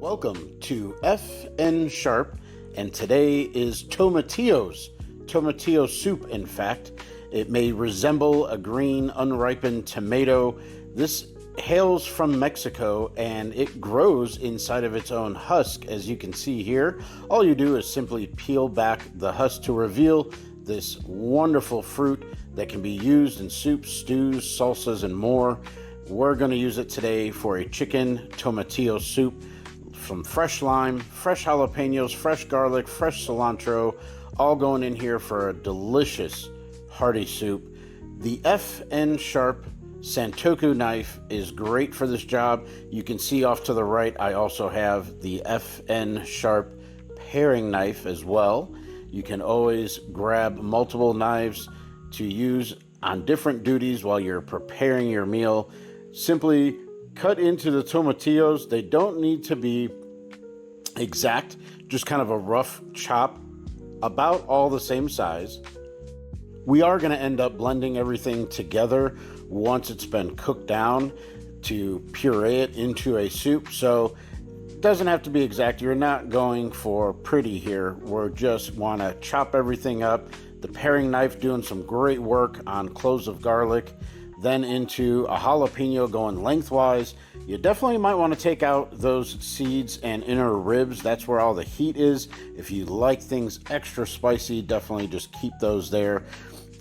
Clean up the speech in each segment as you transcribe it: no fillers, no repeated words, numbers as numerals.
Welcome to FN Sharp, and today is Tomatillos, Tomatillo Soup. In fact, it may resemble a green unripened tomato. This hails from Mexico and it grows inside of its own husk, as you can see here. All you do is simply peel back the husk to reveal this wonderful fruit that can be used in soups, stews, salsas, and more. We're going to use it today for a chicken tomatillo soup. Some fresh lime, fresh jalapeños, fresh garlic, fresh cilantro, all going in here for a delicious hearty soup. The FN Sharp Santoku knife is great for this job. You can see off to the right, I also have the FN Sharp paring knife as well. You can always grab multiple knives to use on different duties while you're preparing your meal. Simply cut into the tomatillos. They don't need to be exact, just kind of a rough chop, about all the same size. We are going to end up blending everything together once it's been cooked down to puree it into a soup. So it doesn't have to be exact. You're not going for pretty here. We just want to chop everything up. The paring knife doing some great work on cloves of garlic, then into a jalapeno going lengthwise. You definitely might want to take out those seeds and inner ribs. That's where all the heat is. If you like things extra spicy, definitely just keep those there.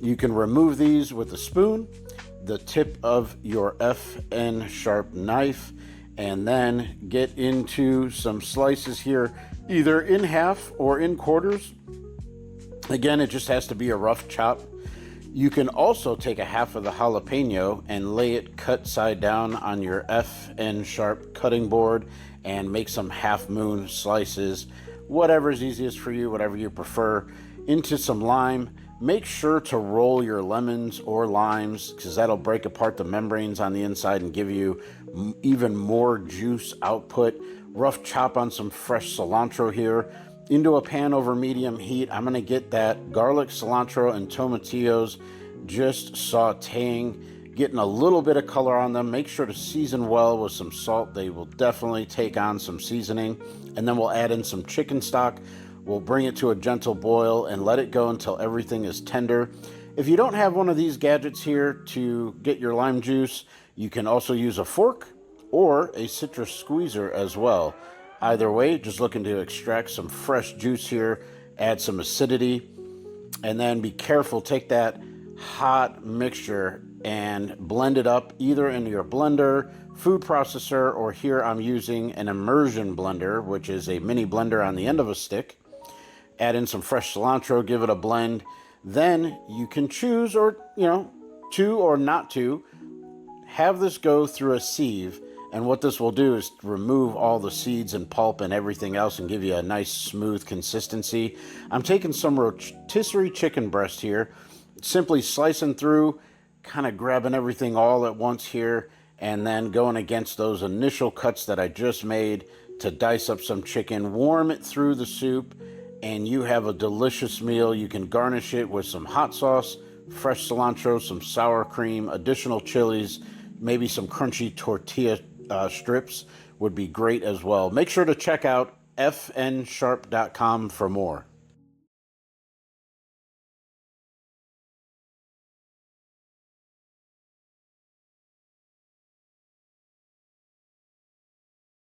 You can remove these with a spoon, the tip of your FN Sharp knife, and then get into some slices here, either in half or in quarters. Again, it just has to be a rough chop. You can also take a half of the jalapeno and lay it cut side down on your FN Sharp cutting board and make some half moon slices, whatever's easiest for you, whatever you prefer. Into some lime. Make sure to roll your lemons or limes, because that'll break apart the membranes on the inside and give you even more juice output. Rough chop on some fresh cilantro here. Into a pan over medium heat, I'm going to get that garlic, cilantro, and tomatillos just sauteing, getting a little bit of color on them. Make sure to season well with some salt. They will definitely take on some seasoning. And then we'll add in some chicken stock. We'll bring it to a gentle boil and let it go until everything is tender. If you don't have one of these gadgets here to get your lime juice, you can also use a fork or a citrus squeezer as well. Either way, just looking to extract some fresh juice here, add some acidity, and then be careful, take that hot mixture and blend it up either in your blender, food processor, or here I'm using an immersion blender, which is a mini blender on the end of a stick. Add in some fresh cilantro, give it a blend. Then you can choose, or to or not to, have this go through a sieve. And what this will do is remove all the seeds and pulp and everything else and give you a nice smooth consistency. I'm taking some rotisserie chicken breast here, simply slicing through, kind of grabbing everything all at once here, and then going against those initial cuts that I just made to dice up some chicken, warm it through the soup, and you have a delicious meal. You can garnish it with some hot sauce, fresh cilantro, some sour cream, additional chilies, maybe some crunchy tortilla strips would be great as well. Make sure to check out fnsharp.com for more.